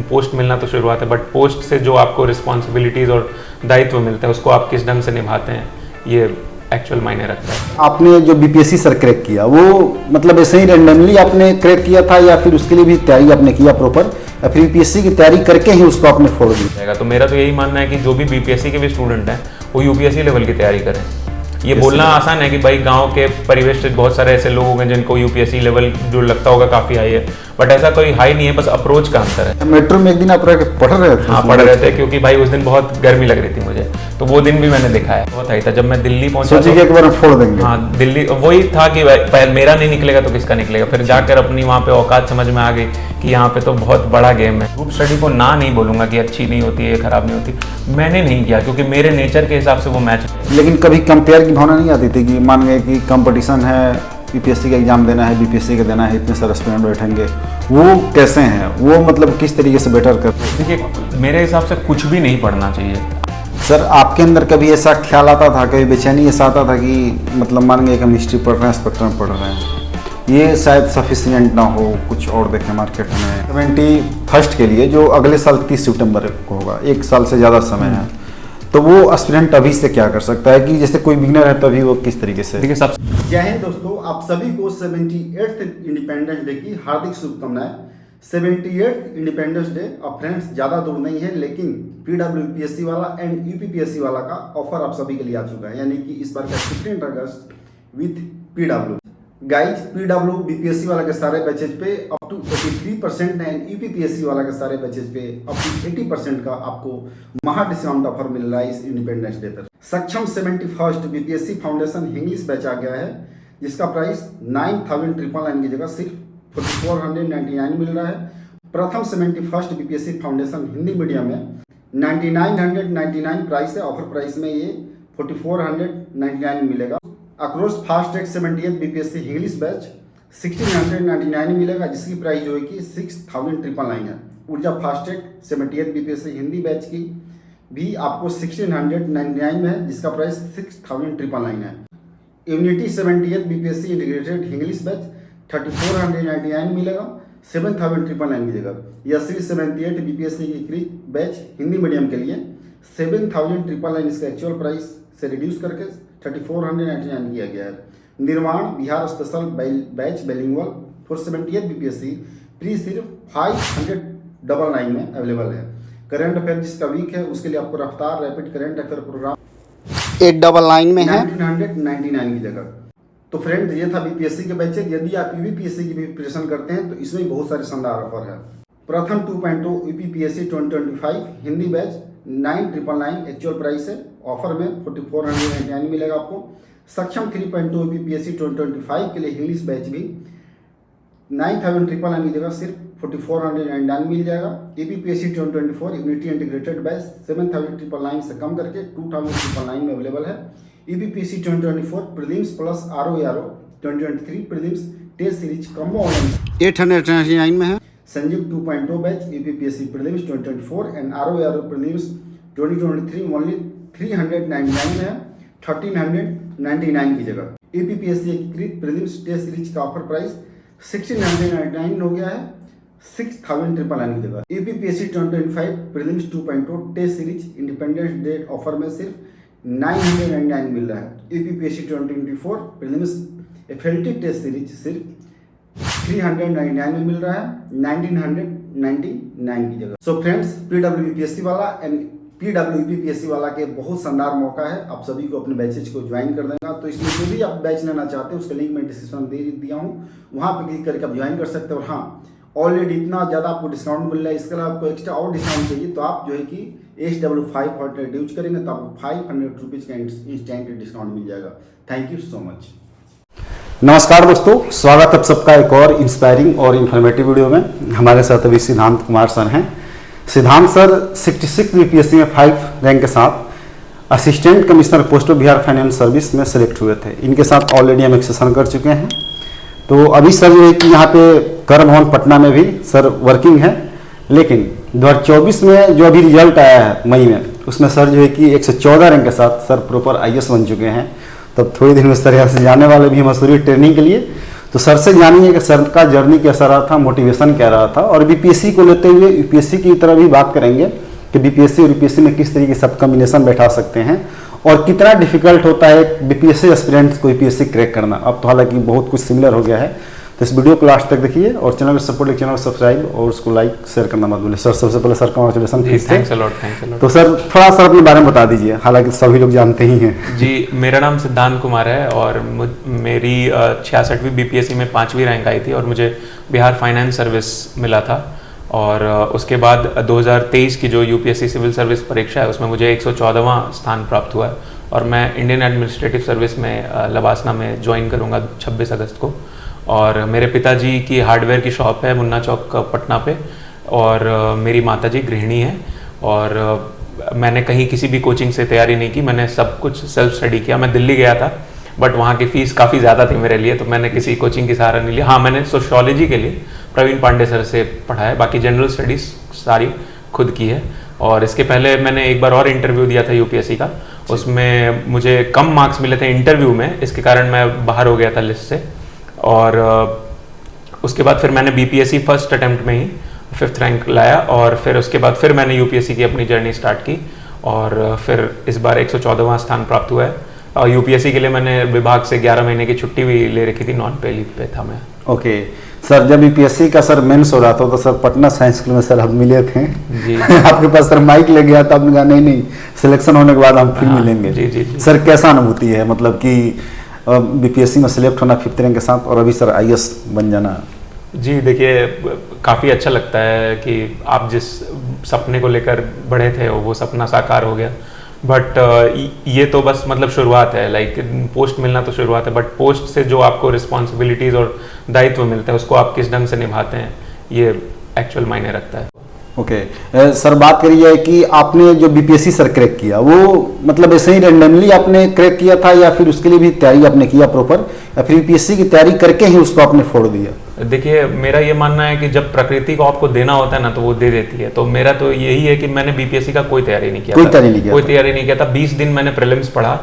Post मिलना तो शुरुआत है, बट पोस्ट से जो आपको रिस्पॉन्सिबिलिटीज़ और दायित्व मिलता है उसको आप किस ढंग से निभाते हैं ये एक्चुअल मायने रखता है। आपने जो बीपीएससी सर क्रैक किया वो मतलब ऐसे ही रैंडमली आपने क्रैक किया था या फिर उसके लिए भी तैयारी आपने किया प्रॉपर, या फिर बीपीएससी की तैयारी करके ही उसको आपने फॉलो किया? तो मेरा तो यही मानना है कि जो भी बीपीएससी के भी स्टूडेंट हैं वो यूपीएससी लेवल की तैयारी करें। ये बोलना आसान है कि भाई गांव के परिवेश से बहुत सारे ऐसे लोग हैं जिनको यूपीएससी लेवल जो लगता होगा काफ़ी हाई है, बट ऐसा कोई हाई नहीं है, बस अप्रोच का अंतर है। मेट्रो में एक दिन आप पढ़ रहे थे? हाँ, पढ़ रहे थे, क्योंकि भाई उस दिन बहुत गर्मी लग रही थी मुझे, तो वो दिन भी मैंने देखा है, बहुत हाई था। जब मैं दिल्ली पहुंचा सोचिए कि एक बार फोड़ देंगे। हाँ, दिल्ली वही था कि मेरा नहीं निकलेगा तो किसका निकलेगा। फिर जाकर अपनी वहाँ पे औकात समझ में आ गई कि यहाँ पे तो बहुत बड़ा गेम है। ग्रुप स्टडी को ना नहीं बोलूँगा कि अच्छी नहीं होती है, खराब नहीं होती, मैंने नहीं किया क्योंकि मेरे नेचर के हिसाब से वो मैच। लेकिन कभी कंपेयर की भावना नहीं आती थी कि मान गए कि कंपटीशन है, यूपीएससी का एग्जाम देना है, बीपीएससी का देना है, इतने सारे स्टूडेंट बैठेंगे, वो कैसे हैं, वो मतलब किस तरीके से बेटर करते हैं? देखिए, मेरे हिसाब से कुछ भी नहीं पढ़ना चाहिए। सर, आपके अंदर कभी ऐसा ख्याल आता था, कभी बेचैनी ऐसा आता था कि मतलब मान गए कि हम हिस्ट्री पढ़ रहे हैं, स्पेक्ट्रम पढ़ रहे हैं, ये शायद सफिशिएंट ना हो, कुछ और देखें मार्केट में? 71st के लिए जो अगले साल 30 सितंबर को होगा, एक साल से ज़्यादा समय है, तो वो एस्पिरेंट अभी से क्या कर सकता है कि जैसे कोई बिगिनर है तो अभी वो किस तरीके से? देखिए, सब जय हिंद दोस्तों, आप सभी को 78th इंडिपेंडेंस डे की हार्दिक शुभकामनाएं। 78th इंडिपेंडेंस डे, अब फ्रेंड्स ज़्यादा दूर नहीं है, लेकिन पीडब्ल्यूपीएससी वाला एंड यूपीपीएससी वाला का ऑफर आप सभी के लिए आ चुका है, यानी कि इस बार का 15 अगस्त with PW. Guys, PW BPSC वाला के सारे बैचेज पे अप टू 83% एंड यूपीपीएससी वाला के सारे बैचेज पे अप टू 80% का आपको महा डिस्काउंट ऑफर मिल रहा है इस इंडिपेंडेंस डे पर। Saksham 71st BPSC foundation English batch आ गया है, जिसका प्राइस 9,999 की जगह सिर्फ 4,499 मिल रहा है। प्रथम 71st BPSC foundation Hindi medium में 9,999 प्राइस है, ऑफर प्राइस में ये 4,499 मिलेगा। Across fast track 78th BPSC English batch 1,699 मिलेगा, जिसकी प्राइस जो है कि 6,999 है। ऊर्जा fast track 78th BPSC Hindi batch की भी आपको 1,699 में है, जिसका प्राइस 6,999 है। Unity 78th BPSC integrated English batch 3,499 मिलेगा, 7,999 की जगह। या श्री 78th बीपीएससी की क्रिक बैच हिंदी मीडियम के लिए 7,999 इसका एक्चुअल प्राइस से रिड्यूस करके 3,499 किया गया है। निर्माण Bihar special batch bilingual for 78th BPSC pre सिर्फ 599 में अवेलेबल है। करंट अफेयर जिसका वीक है उसके लिए आपको रफ्तार रैपिड करंट अफेयर प्रोग्राम 899 में है, 1999 की जगह। तो फ्रेंड्स, ये था बीपीएससी के बैचेज। यदि आप यूपीपीएससी की भी प्रिपरेशन करते हैं तो इसमें बहुत सारे शानदार ऑफर है। प्रथम 2.2 UPPSC 2025 Hindi batch 9,999 actual price है, ऑफर में 4,499 मिलेगा आपको। सक्षम 3.2 यूपीपीएससी 2025 के लिए इंग्लिश बैच भी 9,999 की जगह सिर्फ 4,499 मिल जाएगा। यूपीपीएससी 2024 यूनिटी इंटीग्रेटेड बैच 7,999 से कम करके 2,999 में अवेलेबल है। UPPSC 2024 prelims plus RO 2023 prelims test series combo online 899 में है। Sanjeev 2.2 batch UPPSC prelims 2024 and RO prelims 2023 only 399 में है, 1,399 की जगह। यूपीपीएससी एकीकृत प्रीलिम्स टेस्ट सीरीज का ऑफर प्राइस 1,699 हो गया है, 6,999 की जगह। UPPSC 2025 prelims 2.2 test series independence day offer में सिर्फ 999 मिल रहा है। UPPSC 2024 prelims FLT test series सिर्फ 399 में मिल रहा है, 1,999 की जगह। सो फ्रेंड्स, पीडब्ल्यूपीएससी वाला एंड पीडब्ल्यूपीएससी वाला के बहुत शानदार मौका है, आप सभी को अपने बैचेज को ज्वाइन कर देना। तो इसमें जो भी आप बैच लेना चाहते हैं उसका लिंक मैं डिस्क्रिप्शन में दे दिया हूँ, वहाँ पे क्लिक करके आप ज्वाइन कर सकते हो। और हाँ, ऑलरेडी इतना ज़्यादा आपको डिस्काउंट मिल रहा है, इसके अलावा आपको एक्स्ट्रा और डिस्काउंट चाहिए तो आप जो है कि SW5 यूज करेंगे तो आपको 500 रुपीज़ का इंस्टेंट डिस्काउंट मिल जाएगा। Thank you so much. नमस्कार दोस्तों, स्वागत है आप सबका एक और इंस्पायरिंग और इन्फॉर्मेटिव वीडियो में। हमारे साथ अभी सिद्धांत कुमार सर हैं। सिद्धांत सर 66 बीपीएससी में 5 रैंक के साथ assistant commissioner post of Bihar finance service में सेलेक्ट हुए थे। इनके साथ ऑलरेडी हम एक सेशन कर चुके हैं। तो अभी सर जो है कि यहाँ पे कर भवन पटना में भी सर वर्किंग है, लेकिन 2024 में जो अभी रिजल्ट आया है मई में, उसमें सर जो है कि 114 रैंक के साथ सर प्रॉपर आईएएस बन चुके हैं। तब थोड़ी दिन में सर यहाँ से जाने वाले भी मसूरी ट्रेनिंग के लिए। तो सर से जानिए कि सर का जर्नी कैसा रहा था, मोटिवेशन क्या रहा था, और बीपीएससी को लेते हुए यूपीएससी की तरह भी बात करेंगे कि बीपीएससी और यूपीएससी में किस तरीके से सब कॉम्बिनेशन बैठा सकते हैं और कितना डिफिकल्ट होता है बीपीएससी एस्पिरेंट्स को यूपीएससी क्रैक करना। अब तो हालांकि बहुत कुछ सिमिलर हो गया है। तो इस वीडियो को लास्ट तक देखिए और चैनल को सपोर्ट, चैनल को सब्सक्राइब और उसको लाइक शेयर करना मत भूलिए। सर सबसे पहले सर कॉन्ग्रेचुलेसन फिर से। Thanks a lot. तो सर थोड़ा सा अपने बारे में बता दीजिए, हालांकि सभी लोग जानते ही हैं। जी, मेरा नाम सिद्धांत कुमार है और मेरी 66वीं बीपीएससी में 5वीं रैंक आई थी और मुझे बिहार फाइनेंस सर्विस मिला था। और उसके बाद 2023 की जो यूपीएससी सिविल सर्विस परीक्षा है उसमें मुझे 114वां स्थान प्राप्त हुआ है और मैं इंडियन एडमिनिस्ट्रेटिव सर्विस में लवासना में ज्वाइन करूंगा 26 अगस्त को। और मेरे पिताजी की हार्डवेयर की शॉप है मुन्ना चौक पटना पे और मेरी माताजी गृहिणी है। और मैंने कहीं किसी भी कोचिंग से तैयारी नहीं की, मैंने सब कुछ सेल्फ स्टडी किया। मैं दिल्ली गया था बट वहाँ की फ़ीस काफ़ी ज़्यादा थी मेरे लिए, तो मैंने किसी कोचिंग की सहारा नहीं लिया। हाँ, मैंने सोशियोलॉजी के लिए प्रवीण पांडे सर से पढ़ा है, बाकी जनरल स्टडीज़ सारी खुद की है। और इसके पहले मैंने एक बार और इंटरव्यू दिया था यूपीएससी का, उसमें मुझे कम मार्क्स मिले थे इंटरव्यू में, इसके कारण मैं बाहर हो गया था लिस्ट से। और उसके बाद फिर मैंने बीपीएससी फर्स्ट अटेम्प्ट में ही 5th रैंक लाया और फिर उसके बाद फिर मैंने यूपीएससी की अपनी जर्नी स्टार्ट की और फिर इस बार 114वां स्थान प्राप्त हुआ है। और यूपीएससी के लिए मैंने विभाग से 11 महीने की छुट्टी भी ले रखी थी, नॉन पे लीव पे था मैं। ओके सर, जब यूपीएससी का सर मेंस हो रहा था तो सर पटना साइंस स्कूल में सर हम मिले थे जी। आपके पास सर माइक ले गया था, आपने कहा नहीं सिलेक्शन होने के बाद हम फिर मिलेंगे। जी। सर कैसा अनुभूति है, मतलब कि बीपीएससी में सिलेक्ट होना 5th रैंक के साथ और अभी सर आईएएस बन जाना? जी देखिए, काफ़ी अच्छा लगता है कि आप जिस सपने को लेकर बढ़े थे वो सपना साकार हो गया। बट ये तो बस मतलब शुरुआत है, लाइक पोस्ट मिलना तो शुरुआत है, बट पोस्ट से जो आपको रिस्पॉन्सिबिलिटीज़ और दायित्व मिलता है उसको आप किस ढंग से निभाते हैं ये एक्चुअल मायने रखता है। ओके सर, बात करिए कि आपने जो बीपीएससी सर क्रैक किया वो मतलब ऐसे ही रैंडमली आपने क्रैक किया था या फिर उसके लिए भी तैयारी आपने किया प्रॉपर, या फिर बीपीएससी की तैयारी करके ही उसको आपने फोड़ दिया? देखिए, मेरा ये मानना है कि जब प्रकृति को आपको देना होता है ना तो वो दे देती है। तो मेरा तो यही है कि मैंने बीपीएससी का कोई तैयारी नहीं किया, कोई तैयारी नहीं किया था। 20 दिन मैंने प्रीलिम्स पढ़ा।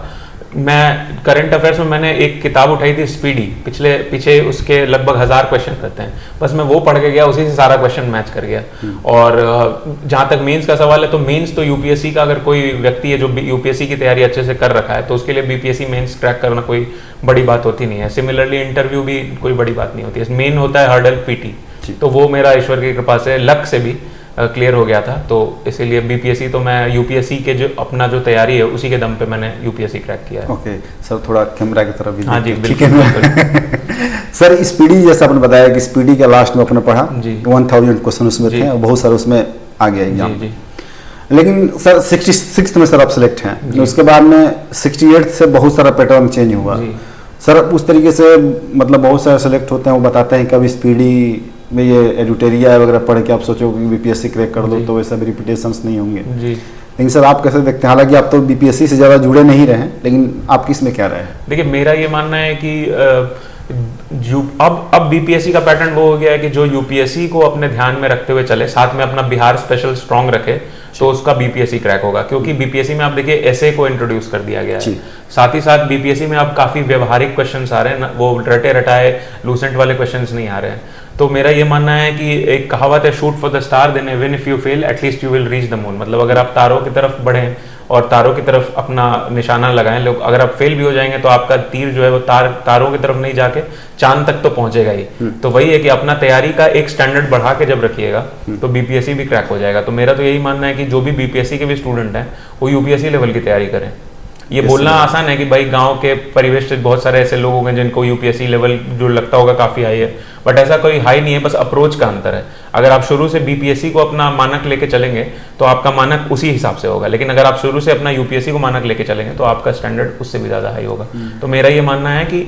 मैं करंट अफेयर्स में मैंने एक किताब उठाई थी स्पीडी, पीछे उसके लगभग 1000 क्वेश्चन रहते हैं, बस मैं वो पढ़ के गया, उसी से सारा क्वेश्चन मैच कर गया। और जहाँ तक मेंस का सवाल है तो मेंस तो यूपीएससी का अगर कोई व्यक्ति है जो यूपीएससी की तैयारी अच्छे से कर रखा है तो उसके लिए बीपीएससी मेंस क्रैक करना कोई बड़ी बात होती नहीं है। सिमिलरली इंटरव्यू भी कोई बड़ी बात नहीं होती है, मेन होता है हर्डल पीटी। तो वो मेरा ईश्वर की कृपा से लक से भी क्लियर हो गया था। तो इसीलिए बीपीएससी तो मैं यूपीएससी के जो अपना जो तैयारी है उसी के दम पे मैंने यूपीएससी क्रैक किया है। ओके सर, थोड़ा कैमरा की तरफ भी। हाँ जी, ठीक है। सर स्पीडी जैसा आपने बताया कि स्पीडी के लास्ट में आपने पढ़ा, 1000 क्वेश्चन उसमें थे और बहुत सारे उसमें आ गया एग्जाम। लेकिन सर 66 में सर आप सिलेक्ट हैं, उसके बाद में 68 से बहुत सारा पैटर्न चेंज हुआ। सर उस तरीके से मतलब बहुत सारे सिलेक्ट होते हैं, वो बताते हैं कि अब स्पीडी में ये एडिटोरिया वगैरह पढ़ के आप सोचो कि बीपीएससी क्रैक कर दो तो वैसा भी रिपीटेशंस नहीं होंगे जी। लेकिन सर आप कैसे देखते हैं, हालांकि आप तो बीपीएससी से ज़्यादा जुड़े नहीं रहे, लेकिन आपकी इसमें क्या राय है? देखिए, मेरा ये मानना है कि अब बीपीएससी का पैटर्न वो हो गया है कि जो यूपीएससी को अपने ध्यान में रखते हुए चले, साथ में अपना बिहार स्पेशल स्ट्रांग रखे, तो उसका बीपीएससी क्रैक होगा। क्योंकि बीपीएससी में आप देखिए एसए को इंट्रोड्यूस कर दिया गया है, साथ ही साथ बीपीएससी में अब काफी व्यवहारिक क्वेश्चंस आ रहे हैं, वो रटे रटाए लूसेंट वाले क्वेश्चंस नहीं आ रहे हैं। तो मेरा ये मानना है कि एक कहावत है, shoot for the star then even if you fail at least you will reach the moon. मतलब अगर आप तारों की तरफ बढ़ें और तारों की तरफ अपना निशाना लगाएं, लोग अगर आप फेल भी हो जाएंगे तो आपका तीर जो है वो तारों की तरफ नहीं जाके चांद तक तो पहुंचेगा ही। तो वही है कि अपना तैयारी का एक स्टैंडर्ड बढ़ा के जब रखिएगा तो बीपीएससी भी क्रैक हो जाएगा। तो मेरा तो यही मानना है कि जो भी बीपीएससी के भी स्टूडेंट हैं वो यूपीएससी लेवल की तैयारी करें। ये बोलना आसान है कि भाई गांव के परिवेश से बहुत सारे ऐसे लोग होंगे जिनको यूपीएससी लेवल जो लगता होगा काफी हाई है, बट ऐसा कोई हाई नहीं है, बस अप्रोच का अंतर है। अगर आप शुरू से बीपीएससी को अपना मानक लेके चलेंगे तो आपका मानक उसी हिसाब से होगा, लेकिन अगर आप शुरू से अपना यूपीएससी को मानक लेके चलेंगे तो आपका स्टैंडर्ड उससे भी ज्यादा हाई होगा। तो मेरा ये मानना है कि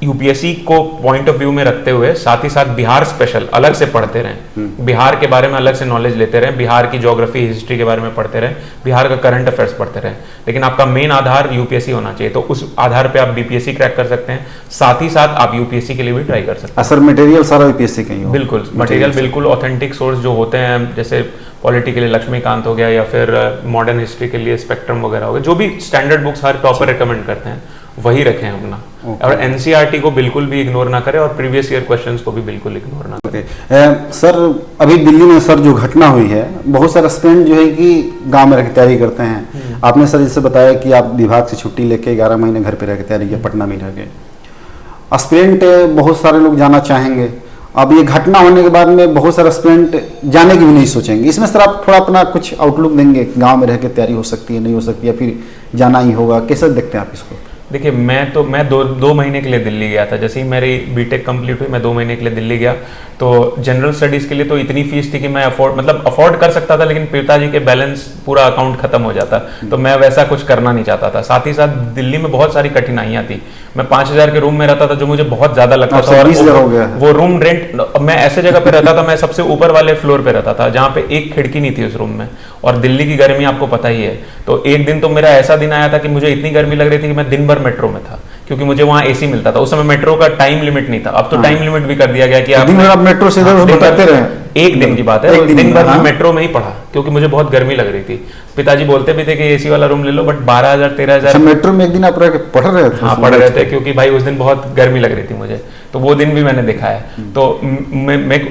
यूपीएससी को पॉइंट ऑफ व्यू में रखते हुए साथ ही साथ बिहार स्पेशल अलग से पढ़ते रहें, बिहार के बारे में अलग से नॉलेज लेते रहें, बिहार की ज्योग्राफी हिस्ट्री के बारे में पढ़ते रहें, बिहार का करंट अफेयर्स पढ़ते रहें, लेकिन आपका मेन आधार यूपीएससी होना चाहिए। तो उस आधार पे आप बीपीएससी क्रैक कर सकते हैं, साथ ही साथ आप यूपीएससी के लिए भी ट्राई कर सकते हैं। सर मटेरियल सारा यूपीएससी का ही हो? बिल्कुल, मटेरियल बिल्कुल ऑथेंटिक सोर्स जो होते हैं, जैसे पॉलिटी के लिए लक्ष्मीकांत हो गया या फिर मॉडर्न हिस्ट्री के लिए स्पेक्ट्रम वगैरह हो गया, जो भी स्टैंडर्ड बुक्स हर टॉपर रिकमेंड करते हैं वही रखें अपना। और एनसीईआरटी को बिल्कुल भी इग्नोर ना करें और प्रीवियस ईयर क्वेश्चंस को भी बिल्कुल इग्नोर ना करें। सर अभी दिल्ली में सर जो घटना हुई है, बहुत सारे स्टूडेंट जो है कि गांव में रह के तैयारी करते हैं। आपने सर जैसे बताया कि आप विभाग से छुट्टी लेके 11 महीने घर पे रह के तैयारी किया, पटना में रह के। स्टूडेंट बहुत सारे लोग जाना चाहेंगे, अब ये घटना होने के बाद में बहुत सारे स्टूडेंट जाने की भी नहीं सोचेंगे। इसमें सर आप थोड़ा अपना कुछ आउटलुक देंगे, गांव में रह के तैयारी हो सकती है, नहीं हो सकती, या फिर जाना ही होगा, कैसे देखते हैं आप इसको? देखिए, मैं दो महीने के लिए दिल्ली गया था। जैसे ही मेरी बीटेक कंप्लीट हुई, मैं 2 महीने के लिए दिल्ली गया। तो जनरल स्टडीज़ के लिए तो इतनी फीस थी कि मैं अफोर्ड कर सकता था, लेकिन पिताजी के बैलेंस पूरा अकाउंट खत्म हो जाता, तो मैं वैसा कुछ करना नहीं चाहता था। साथ ही साथ दिल्ली में बहुत सारी कठिनाइयाँ थी। मैं 5,000 के रूम में रहता था, जो मुझे बहुत ज़्यादा लगता था। 20,000 हो गया। वो रूम रेंट, मैं ऐसे जगह पे रहता था, मैं सबसे ऊपर वाले फ्लोर पे रहता था, जहाँ पे एक खिड़की नहीं थी उस रूम में, और दिल्ली की गर्मी आपको पता ही है। तो एक दिन तो मेरा ऐसा दिन आया था कि मुझे इतनी गर्मी लग रही थी कि मैं दिन भर मेट्रो में था, क्योंकि मुझे वहाँ एसी मिलता था। उस समय मेट्रो का टाइम लिमिट नहीं था, अब तो टाइम लिमिट भी कर दिया गया कि आप मेट्रो से करते रहे। एक दिन की बात है, दिन भर मैं मेट्रो में ही पढ़ा, क्योंकि मुझे बहुत गर्मी लग रही थी। पिताजी बोलते भी थे कि एसी वाला रूम ले लो, बट 12,000 13,000 मेट्रो में एक दिन आप रह के पढ़ रहे थे? हाँ, पढ़ रहे थे, क्योंकि भाई उस दिन बहुत गर्मी लग रही थी मुझे। तो वो दिन भी मैंने देखा है। तो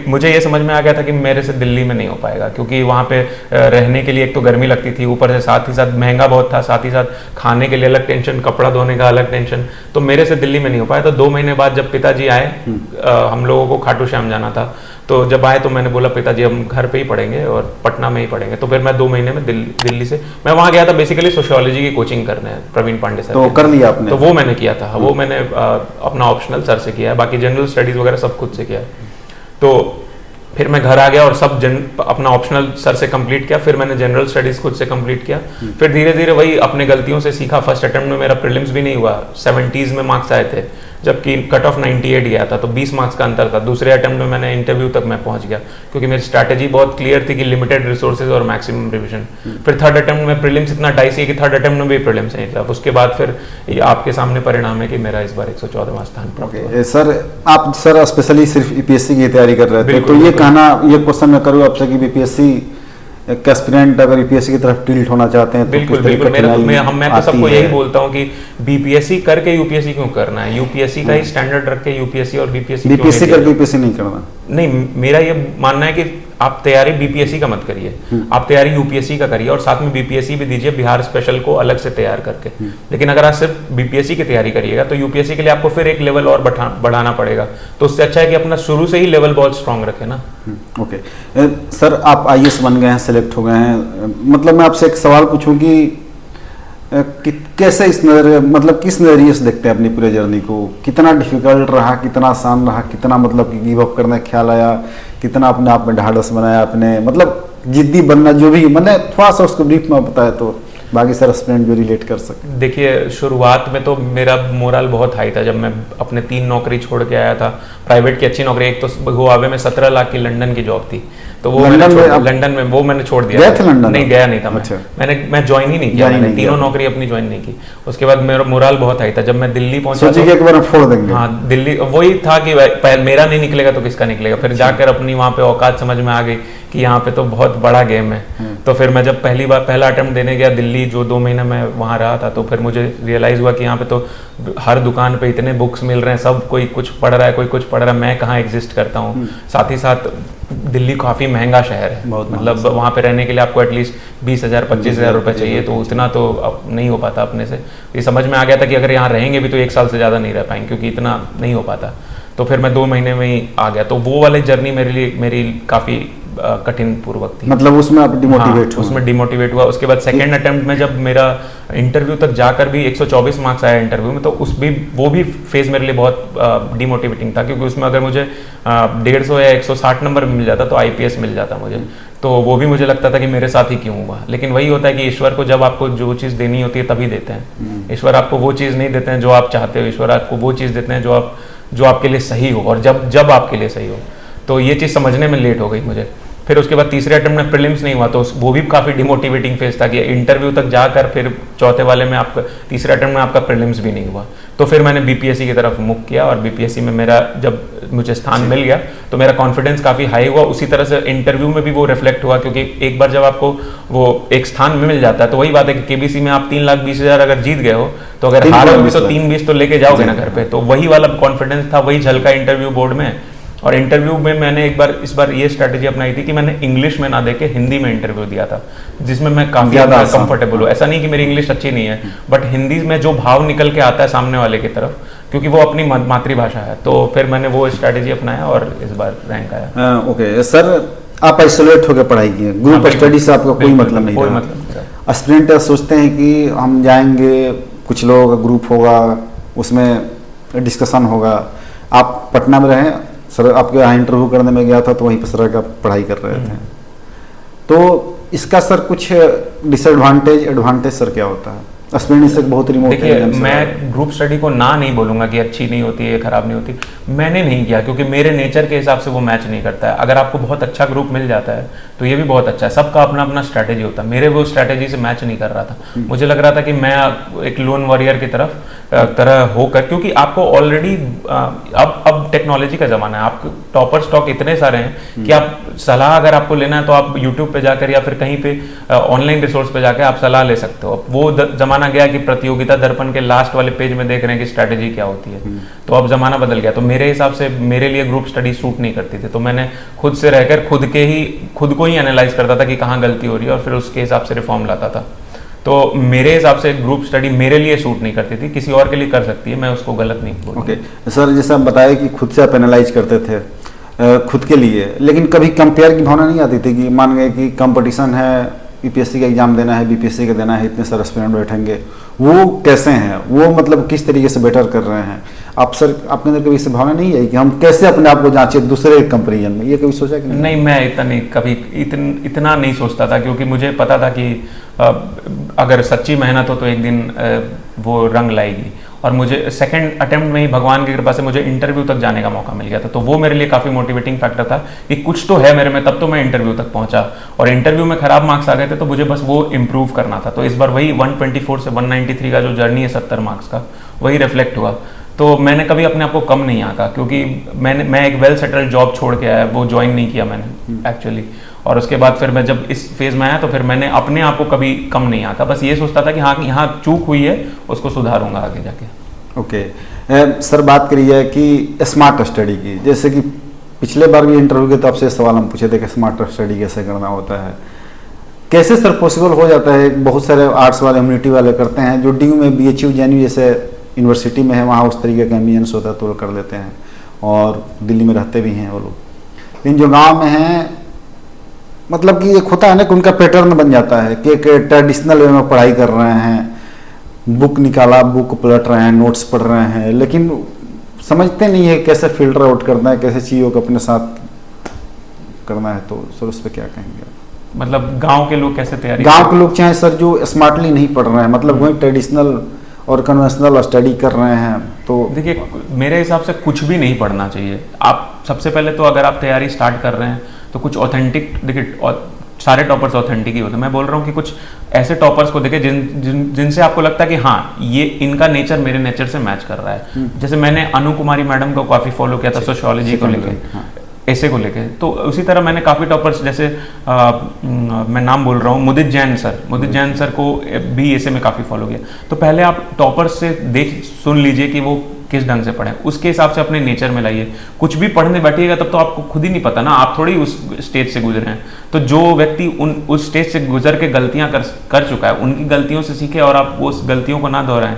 मुझे ये समझ में आ गया था कि मेरे से दिल्ली में नहीं हो पाएगा, क्योंकि वहाँ पे रहने के लिए एक तो गर्मी लगती थी, ऊपर से साथ ही साथ महंगा बहुत था, साथ ही साथ खाने के लिए अलग टेंशन, कपड़ा धोने का अलग टेंशन। तो मेरे से दिल्ली में नहीं हो पाया। तो 2 महीने बाद जब पिताजी आए, हम लोगों को खाटू श्याम जाना था, तो जब आए तो मैंने बोला पिताजी हम घर पे ही पढ़ेंगे और पटना में ही पढ़ेंगे। तो फिर मैं 2 महीने में दिल्ली से मैं वहाँ गया था बेसिकली सोशियोलॉजी की कोचिंग करने, प्रवीण पांडे सर। तो कर लिया आपने? तो वो मैंने किया था, वो मैंने अपना ऑप्शनल सर से किया है, बाकी जनरल स्टडीज वगैरह सब खुद से किया है। तो फिर मैं घर आ गया और सब अपना ऑप्शनल सर से कंप्लीट किया। फिर मैंने जनरल स्टडीज खुद से कंप्लीट किया। फिर धीरे धीरे वही अपने गलतियों से सीखा। फर्स्ट अटेम्प्ट में मेरा प्रीलिम्स भी नहीं हुआ, 70s में मार्क्स आए थे, जबकि कट ऑफ 98 गया था, तो 20 मार्क्स का अंतर था। दूसरे अटेम्प्ट में मैंने इंटरव्यू तक मैं पहुंच गया, क्योंकि मेरी स्ट्रैटेजी बहुत क्लियर थी कि लिमिटेड रिसोर्सेज और मैक्सिमम रिविजन। फिर थर्ड अटेम्प्ट में प्रीलिम्स इतना डाइसी है कि थर्ड अटेम्प्ट में भी प्रीलिम्स नहीं था। उसके बाद फिर ये आपके सामने परिणाम है कि मेरा इस बार 114वां स्थान प्राप्त हुआ। सर आप स्पेशली सिर्फ यूपीएससी की तैयारी कर रहे थे, तो ये कहना, ये क्वेश्चन मैं करूँ आपसे कि बीपीएससी एस्पिरेंट अगर यूपीएससी की तरफ टिल्ट होना चाहते हैं तो बिल्कुल बिल्कुल। मैं तो सबको यही बोलता हूँ कि बीपीएससी करके यूपीएससी क्यों करना है? यूपीएससी का ही स्टैंडर्ड रख के यूपीएससी और बीपीएससी करके यूपीएससी नहीं करना। नहीं, मेरा ये मानना है कि आप तैयारी बीपीएससी का मत करिए, आप तैयारी यूपीएससी का करिए, और साथ में बीपीएससी भी दीजिए बिहार स्पेशल को अलग से तैयार करके। लेकिन अगर आप सिर्फ बीपीएससी की तैयारी करिएगा तो यूपीएससी के लिए आपको फिर एक लेवल और बढ़ाना पड़ेगा। तो उससे अच्छा है कि अपना शुरू से ही लेवल बहुत स्ट्रांग रखे ना। ओके सर, आप आईएएस बन गए हैं, सेलेक्ट हो गए हैं, मतलब मैं आपसे एक सवाल पूछूं कि कैसे इस मतलब किस नजरिए से देखते हैं अपनी पूरे जर्नी को? कितना डिफिकल्ट रहा, कितना आसान रहा, कितना मतलब कि गिव अप करने का ख्याल आया, कितना अपने आप में ढाढ़स बनाया अपने, मतलब जिद्दी बनना, जो भी मैंने थोड़ा सा उसको ब्रीफ में बताया तो बाकी सारे स्टूडेंट जो रिलेट कर सके। देखिए, शुरुआत में तो मेरा मोरल बहुत हाई था। जब मैं अपने 3 नौकरी छोड़ के आया था, प्राइवेट की अच्छी नौकरी, एक तो हुआवे में 17 लाख की लंदन की जॉब थी, तो वो लंदन में वो मैंने छोड़ दिया। लंदन नहीं गया नहीं था मैं। अच्छा। मैं ज्वाइन ही नहीं किया, मैंने तीनों नौकरी अपनी ज्वाइन नहीं की। उसके बाद मेरा मोरल बहुत हाई था। जब मैं दिल्ली पहुंचा तो एक बार फोड़ देंगे। हाँ, दिल्ली वही था कि मेरा नहीं निकलेगा तो किसका निकलेगा। फिर जाकर अपनी वहाँ पे औकात समझ में आ गई कि यहाँ पे तो बहुत बड़ा गेम है। तो फिर मैं जब पहला अटेम्प्ट देने गया दिल्ली, जो 2 महीने मैं वहाँ रहा था, तो फिर मुझे रियलाइज हुआ कि यहाँ पे तो हर दुकान पे इतने बुक्स मिल रहे हैं, सब कोई कुछ पढ़ रहा है, कोई कुछ पढ़ रहा है, मैं कहाँ एग्जिस्ट करता हूँ। साथ ही साथ दिल्ली काफ़ी महंगा शहर है, मतलब वहाँ पे रहने के लिए आपको एटलीस्ट 20,000 25,000 रुपये चाहिए, तो उतना तो अब नहीं हो पाता अपने से। ये समझ में आ गया था कि अगर यहाँ रहेंगे भी तो 1 साल से ज़्यादा नहीं रह पाएंगे, क्योंकि इतना नहीं हो पाता। तो फिर मैं 2 महीने में ही आ गया। तो वो वाली जर्नी मेरी काफ़ी कठिन पूर्वक थी। मतलब उसमें आप डिमोटिवेट हुआ? उसमें डिमोटिवेट हुआ। उसके बाद सेकंड अटेम्प्ट में जब मेरा इंटरव्यू तक जाकर भी 124 मार्क्स आया इंटरव्यू में, तो वो भी फेज मेरे लिए बहुत डिमोटिवेटिंग था, क्योंकि उसमें अगर मुझे 150 या 160 नंबर मिल जाता तो आईपीएस मिल जाता मुझे। तो वो भी मुझे लगता था कि मेरे साथ ही क्यों हुआ। लेकिन वही होता है कि ईश्वर को जब आपको जो चीज़ देनी होती है तभी देते हैं। ईश्वर आपको वो चीज़ नहीं देते हैं जो आप चाहते हो, ईश्वर आपको वो चीज़ देते हैं जो आपके लिए सही हो, और जब आपके लिए सही हो। तो ये चीज़ समझने में लेट हो गई मुझे। फिर उसके बाद तीसरे अटेम्प्ट में प्रीलिम्स नहीं हुआ, तो वो भी काफ़ी डिमोटिवेटिंग फेज था कि इंटरव्यू तक जाकर फिर चौथे वाले में आपका तीसरे अटेम्प्ट में आपका प्रीलिम्स भी नहीं हुआ। तो फिर मैंने बीपीएससी की तरफ मुख किया और बीपीएससी में मेरा जब मुझे स्थान मिल गया तो मेरा कॉन्फिडेंस काफ़ी हाई हुआ। उसी तरह से इंटरव्यू में भी वो रिफ्लेक्ट हुआ, क्योंकि एक बार जब आपको वो एक स्थान में मिल जाता है तो वही बात है कि केबीसी में आप 3,20,000 अगर जीत गए हो तो अगर हारे हो भी तो 3,20 तो लेके जाओगे ना घर पे। तो वही वाला कॉन्फिडेंस था, वही झलका इंटरव्यू बोर्ड में। और इंटरव्यू में मैंने इस बार ये स्ट्रैटेजी अपनाई थी कि मैंने इंग्लिश में ना देके हिंदी में इंटरव्यू दिया था, जिसमें मैं काफ़ी ज़्यादा कंफर्टेबल हूँ। ऐसा नहीं कि मेरी इंग्लिश अच्छी नहीं है, बट हिंदी में जो भाव निकल के आता है सामने वाले की तरफ, क्योंकि वो अपनी मातृभाषा है, तो फिर मैंने वो स्ट्रैटेजी अपनाया और इस बार रैंक आया। ओके सर, आप आइसोलेट होकर पढ़ाई किए, ग्रुप स्टडी से आपका कोई मतलब नहीं, कोई मतलब नहीं। एस्पिरेंट सोचते हैं कि हम जाएंगे, कुछ लोगों का ग्रुप होगा, उसमें डिस्कशन होगा। आप पटना में रहें सर, आपके यहाँ इंटरव्यू करने में गया था तो वहीं पर सर का पढ़ाई कर रहे थे, तो इसका सर कुछ डिसएडवांटेज एडवांटेज सर क्या होता है? एस्पिरेंट से बहुत रिमोट। देखिए, मैं ग्रुप स्टडी को ना नहीं बोलूंगा कि अच्छी नहीं होती है, खराब नहीं होती। मैंने नहीं किया क्योंकि मेरे नेचर के हिसाब से वो मैच नहीं करता है। अगर आपको बहुत अच्छा ग्रुप मिल जाता है तो ये भी बहुत अच्छा है, सबका अपना अपना स्ट्रैटेजी होता है। मेरे वो स्ट्रैटेजी से मैच नहीं कर रहा था। मुझे लग रहा था कि मैं एक लोन वॉरियर की तरह होकर, क्योंकि आपको ऑलरेडी अब टेक्नोलॉजी का ज़माना है, आपके टॉपर स्टॉक इतने सारे हैं कि आप सलाह अगर आपको लेना है तो आप यूट्यूब पे जाकर या फिर कहीं पे ऑनलाइन रिसोर्स पे जाकर आप सलाह ले सकते हो। अब वो ज़माना गया कि प्रतियोगिता दर्पण के लास्ट वाले पेज में देख रहे हैं कि स्ट्रैटेजी क्या होती है, तो अब ज़माना बदल गया। तो मेरे हिसाब से मेरे लिए ग्रुप स्टडी सूट नहीं करती थी, तो मैंने खुद से रहकर खुद को ही एनालाइज करता था कि कहाँ गलती हो रही है और फिर उसके हिसाब से रिफॉर्म लाता था। तो मेरे हिसाब से ग्रुप स्टडी मेरे लिए सूट नहीं करती थी, किसी और के लिए कर सकती है, मैं उसको गलत नहीं बोलूँगा। ओके सर, जैसे आप बताया कि खुद से आप एनालाइज करते थे खुद के लिए, लेकिन कभी कंपेयर की भावना नहीं आती थी कि मान गए कि कंपटीशन है, यूपीएससी का एग्जाम देना है, बीपीएससी का देना है, इतने सारे एस्पिरेंट बैठेंगे, वो कैसे हैं, वो मतलब किस तरीके से बेटर कर रहे हैं? आप सर, आपके अंदर कभी इसे भावना नहीं है कि हम कैसे अपने आप को जांचे दूसरे कंपेरिजन में? ये कभी सोचा कि नहीं, मैं इतना नहीं सोचता था, क्योंकि मुझे पता था कि अगर सच्ची मेहनत हो तो एक दिन वो रंग लाएगी। और मुझे सेकंड अटेम्प्ट में ही भगवान की कृपा से मुझे इंटरव्यू तक जाने का मौका मिल गया था, तो वो मेरे लिए काफ़ी मोटिवेटिंग फैक्टर था कि कुछ तो है मेरे में, तब तो मैं इंटरव्यू तक पहुंचा। और इंटरव्यू में खराब मार्क्स आ गए थे तो मुझे बस वो इम्प्रूव करना था। तो इस बार वही 124 से 193 का जो जर्नी है 70 मार्क्स का, वही रिफ्लेक्ट हुआ। तो मैंने कभी अपने आप को कम नहीं आंका, क्योंकि मैं एक वेल सेटल्ड जॉब छोड़ के आया, वो ज्वाइन नहीं किया मैंने एक्चुअली। और उसके बाद फिर मैं जब इस फेज में आया तो फिर मैंने अपने आप को कभी कम नहीं आंका, बस ये सोचता था कि हाँ, यहाँ चूक हुई है, उसको सुधारूंगा आगे जाके। ओके सर, बात करिए कि स्मार्ट स्टडी की, जैसे कि पिछले बार भी इंटरव्यू के तो आपसे सवाल हम पूछे थे कि स्मार्ट स्टडी कैसे करना होता है, कैसे सर पॉसिबल हो जाता है? बहुत सारे आर्ट्स वाले, ह्यूमैनिटी वाले करते हैं, जो डी में BHU JNU जैसे यूनिवर्सिटी में है, वहाँ उस तरीके का एम्बियंस होता है तो वो कर लेते हैं, और दिल्ली में रहते भी हैं वो लोग। लेकिन जो गाँव में हैं, मतलब कि एक होता है ना कि उनका पैटर्न बन जाता है कि एक ट्रेडिशनल वे में पढ़ाई कर रहे हैं, बुक निकाला, बुक पलट रहे हैं, नोट्स पढ़ रहे हैं, लेकिन समझते नहीं है कैसे फिल्टर आउट करना है, कैसे चीज़ों को अपने साथ करना है। तो सर उस पर क्या कहेंगे? मतलब गांव के लोग कैसे तैयारी? गांव के लोग चाहे सर जो स्मार्टली नहीं पढ़ रहे हैं, मतलब वही ट्रेडिशनल और कन्वेंशनल स्टडी कर रहे हैं, तो देखिए, मेरे हिसाब से कुछ भी नहीं पढ़ना चाहिए। आप सबसे पहले तो अगर आप तैयारी स्टार्ट कर रहे हैं तो कुछ ऑथेंटिक, देखिए सारे टॉपर्स ऑथेंटिक ही होते हैं, मैं बोल रहा हूँ कि कुछ ऐसे टॉपर्स को देखे जिनसे आपको लगता है कि हाँ, ये इनका नेचर मेरे नेचर से मैच कर रहा है। जैसे मैंने अनु कुमारी मैडम को काफ़ी फॉलो किया था सोशियोलॉजी को लेके, ऐसे को लेके। तो उसी तरह मैंने काफ़ी टॉपर्स, जैसे मैं नाम बोल रहा हूँ, मुदित जैन सर को भी ऐसे में काफ़ी फॉलो किया। तो पहले आप टॉपर्स से सुन लीजिए कि वो किस ढंग से पढ़ें, उसके हिसाब से अपने नेचर में लाइए। कुछ भी पढ़ने बैठिएगा तब तो आपको खुद ही नहीं पता ना, आप थोड़ी उस स्टेज से गुजरे हैं। तो जो व्यक्ति उस स्टेज से गुजर के गलतियां कर चुका है, उनकी गलतियों से सीखे और आप उस गलतियों को ना दोहराएं।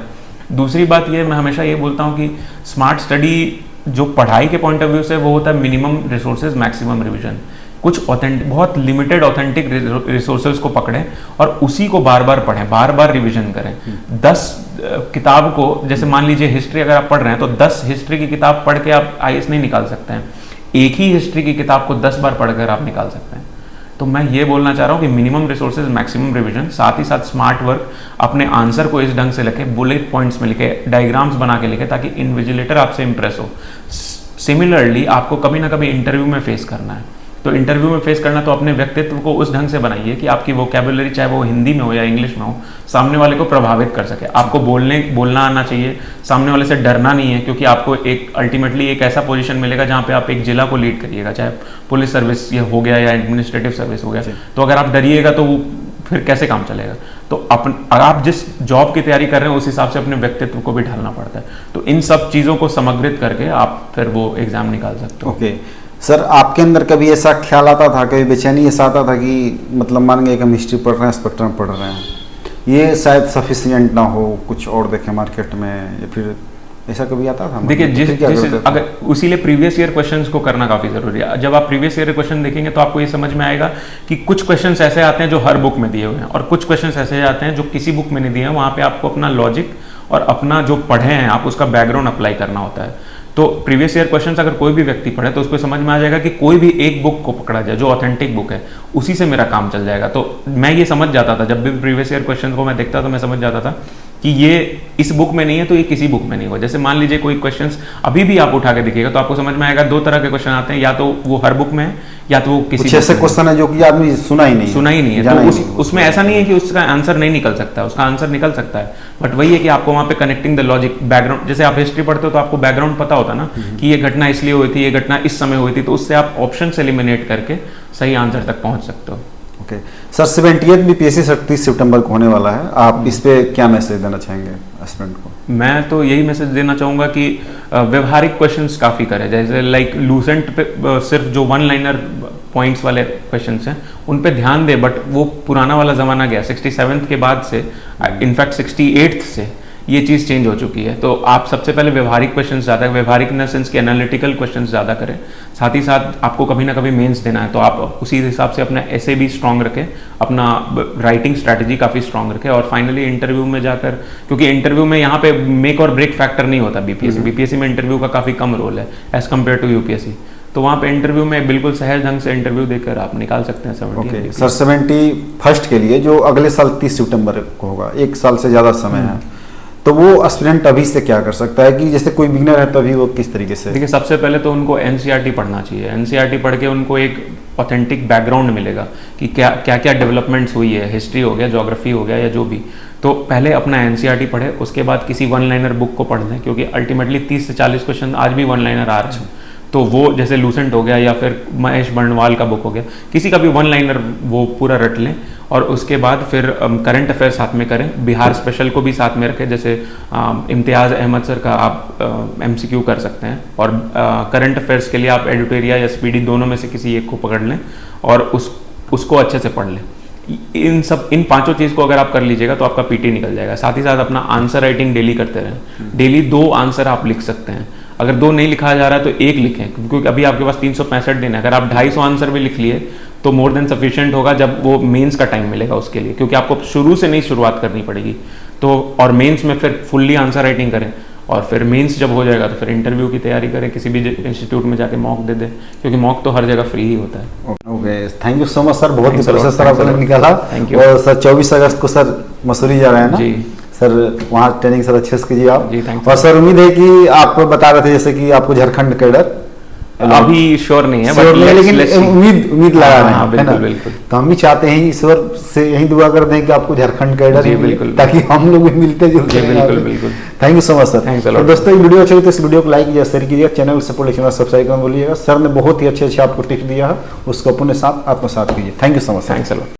दूसरी बात ये, मैं हमेशा ये बोलता हूँ कि स्मार्ट स्टडी जो पढ़ाई के पॉइंट ऑफ व्यू से वो होता है मिनिमम रिसोर्सेज मैक्सिमम रिविजन। कुछ बहुत लिमिटेड ऑथेंटिक रिसोर्सेज को पकड़ें और उसी को बार बार पढ़ें, बार बार रिविजन करें। 10 किताब को, जैसे मान लीजिए हिस्ट्री अगर आप पढ़ रहे हैं तो 10 हिस्ट्री की किताब पढ़ के आप IAS नहीं निकाल सकते हैं, एक ही हिस्ट्री की किताब को 10 बार पढ़कर आप निकाल सकते हैं। तो मैं ये बोलना चाह रहा हूँ कि मिनिमम रिसोर्सेज मैक्सिमम रिविजन, साथ ही साथ स्मार्ट वर्क, अपने आंसर को इस ढंग से लिखे, बुलेट पॉइंट्स में लिखे, डायग्राम्स बना के लिखे, ताकि इन्विजिलेटर आपसे इंप्रेस हो। सिमिलरली आपको कभी ना कभी इंटरव्यू में फेस करना है, तो इंटरव्यू में फेस करना, तो अपने व्यक्तित्व को उस ढंग से बनाइए कि आपकी वोकैबुलरी चाहे वो हिंदी में हो या इंग्लिश में हो, सामने वाले को प्रभावित कर सके। आपको बोलना आना चाहिए, सामने वाले से डरना नहीं है, क्योंकि आपको एक अल्टीमेटली एक ऐसा पोजीशन मिलेगा जहाँ पे आप एक जिला को लीड करिएगा, चाहे पुलिस सर्विस ये हो गया या एडमिनिस्ट्रेटिव सर्विस हो गया। तो अगर आप डरिएगा तो वो फिर कैसे काम चलेगा। तो आप जिस जॉब की तैयारी कर रहे हैं उस हिसाब से अपने व्यक्तित्व को भी ढालना पड़ता है। तो इन सब चीज़ों को समग्रित करके आप फिर वो एग्जाम निकाल सकते हो। ओके सर, आपके अंदर कभी ऐसा ख्याल आता था, कभी बेचैनी ऐसा आता था कि मतलब मान गए कि हम हिस्ट्री पढ़ रहे हैं, स्पेक्ट्रम पढ़ रहे हैं, ये शायद सफिशिएंट ना हो, कुछ और देखें मार्केट में, या फिर ऐसा कभी आता था? देखिए अगर उसीलिए प्रीवियस ईयर क्वेश्चंस को करना काफ़ी ज़रूरी है। जब आप प्रीवियस ईयर क्वेश्चन देखेंगे तो आपको ये समझ में आएगा कि कुछ क्वेश्चंस ऐसे आते हैं जो हर बुक में दिए हुए हैं, और कुछ क्वेश्चंस ऐसे आते हैं जो किसी बुक में नहीं दिए हैं। वहाँ पे आपको अपना लॉजिक और अपना जो पढ़े हैं आप उसका बैकग्राउंड अप्लाई करना होता है। तो प्रीवियस ईयर क्वेश्चंस अगर कोई भी व्यक्ति पढ़े तो उसको समझ में आ जाएगा कि कोई भी एक बुक को पकड़ा जाए जो ऑथेंटिक बुक है, उसी से मेरा काम चल जाएगा। तो मैं ये समझ जाता था, जब भी प्रीवियस ईयर क्वेश्चन को मैं देखता था मैं समझ जाता था कि ये इस बुक में नहीं है तो ये किसी बुक में नहीं होगा। जैसे मान लीजिए कोई क्वेश्चंस अभी भी आप उठा के देखिएगा तो आपको समझ में आएगा दो तरह के क्वेश्चन आते हैं, या तो वो हर बुक में है या तो वो किसी ऐसे क्वेश्चन है जो कि आदमी सुना ही नहीं है। तो उसमें ऐसा नहीं है कि उसका आंसर नहीं निकल सकता, उसका आंसर निकल सकता है, बट वही है कि आपको वहाँ पे कनेक्टिंग द लॉजिक बैकग्राउंड, जैसे आप हिस्ट्री पढ़ते हो तो आपको बैकग्राउंड पता होता ना कि ये घटना इसलिए हुई थी, ये घटना इस समय हुई थी, तो उससे आप ऑप्शन एलिमिनेट करके सही आंसर तक पहुंच सकते हो। ओके सर, 78 बीपीएससी 30 सितंबर को होने वाला है, आप इस पे क्या मैसेज देना चाहेंगे एस्पिरेंट को? मैं तो यही मैसेज देना चाहूँगा कि व्यवहारिक क्वेश्चंस काफ़ी करें, जैसे लाइक लूसेंट पे सिर्फ जो वन लाइनर पॉइंट्स वाले क्वेश्चंस हैं उन पे ध्यान दे, बट वो पुराना वाला ज़माना गया। 67th के बाद से, इनफैक्ट 68th से ये चीज़ चेंज हो चुकी है। तो आप सबसे पहले व्यवहारिक क्वेश्चंस ज़्यादा, व्यवहारिक इन द सेंस के एनालिटिकल क्वेश्चंस ज़्यादा करें। साथ ही साथ आपको कभी ना कभी मेंस देना है तो आप उसी हिसाब से अपना ऐसे भी स्ट्रांग रखें, अपना राइटिंग स्ट्रैटेजी काफ़ी स्ट्रांग रखें, और फाइनली इंटरव्यू में जाकर, क्योंकि इंटरव्यू में यहाँ पे मेक और ब्रेक फैक्टर नहीं होता बीपीएससी में इंटरव्यू का काफ़ी कम रोल है एज कम्पेयर टू यूपीएससी। तो वहाँ पे इंटरव्यू में बिल्कुल सहज ढंग से इंटरव्यू देकर आप निकाल सकते हैं 70। ओके सर, 71st के लिए जो अगले साल 30 सितंबर को होगा, एक साल से ज़्यादा समय है, तो वो एस्पिरेंट अभी से क्या कर सकता है कि जैसे कोई बिगिनर है तो अभी वो किस तरीके से? देखिए सबसे पहले तो उनको एनसीईआरटी पढ़ना चाहिए। एनसीईआरटी पढ़ के उनको एक ऑथेंटिक बैकग्राउंड मिलेगा कि क्या क्या डेवलपमेंट्स हुई है, हिस्ट्री हो गया, ज्योग्राफी हो गया या जो भी। तो पहले अपना एनसीईआरटी पढ़े, उसके बाद किसी वन लाइनर बुक को पढ़ लें, क्योंकि अल्टीमेटली 30 से 40 क्वेश्चन आज भी वन लाइनर आ रहे हैं। तो वो जैसे लूसेंट हो गया या फिर महेश बर्णवाल का बुक हो गया, किसी का भी वन लाइनर वो पूरा रट लें, और उसके बाद फिर करंट अफेयर साथ में करें, बिहार स्पेशल को भी साथ में रखें। जैसे इम्तियाज़ अहमद सर का आप एमसीक्यू कर सकते हैं, और करंट अफेयर्स के लिए आप एडिटोरिया या स्पीडी दोनों में से किसी एक को पकड़ लें और उसको अच्छे से पढ़ लें। इन पांचों चीज़ को अगर आप कर लीजिएगा तो आपका पीटी निकल जाएगा। साथ ही साथ अपना आंसर राइटिंग डेली करते रहें। डेली 2 आंसर आप लिख सकते हैं, अगर 2 नहीं लिखा जा रहा है तो 1 लिखें, क्योंकि अभी आपके पास 365 दिन है। अगर आप 250 आंसर भी लिख लिए तो मोर देन सफिशिएंट होगा जब वो मेंस का टाइम मिलेगा उसके लिए, क्योंकि आपको शुरू से नहीं शुरुआत करनी पड़ेगी। तो और मेंस में फिर फुल्ली आंसर राइटिंग करें, और फिर मेंस जब हो जाएगा तो फिर इंटरव्यू की तैयारी करें, किसी भी इंस्टीट्यूट में जाके मॉक दे दें, क्योंकि मॉक तो हर जगह फ्री ही होता है। Okay, thank you so much sir, बहुत ही प्रोसेस सर आपने निकाला। Thank you. और सर 24 अगस्त को सर मसूरी जा रहे हैं ना जी सर, वहाँ ट्रेनिंग सर अच्छे से कीजिए आप जी। थैंक और सर उम्मीद है कि आप बता रहे थे जैसे कि आपको झारखंड कैडर अभी श्योर नहीं है, लेकिन उम्मीद लगा रहे हैं, है ना? बिल्कुल। तो हम भी चाहते हैं ईश्वर से यही दुआ करते हैं कि आपको झारखंड कैडर बिल्कुल, ताकि हम लोग भी मिलते जुलते। बिल्कुल। Thank you so much sir. तो दोस्तों ये वीडियो अच्छी लगी तो इस वीडियो को लाइक कीजिए, शेयर कीजिए, चैनल को सपोर्ट लिखना, सब्सक्राइब करना भूलिएगा। सर ने बहुत ही अच्छे आपको टिप्स दिया है, उसको अपने साथ आत्मसात कीजिए। Thank you so much. Thanks a lot.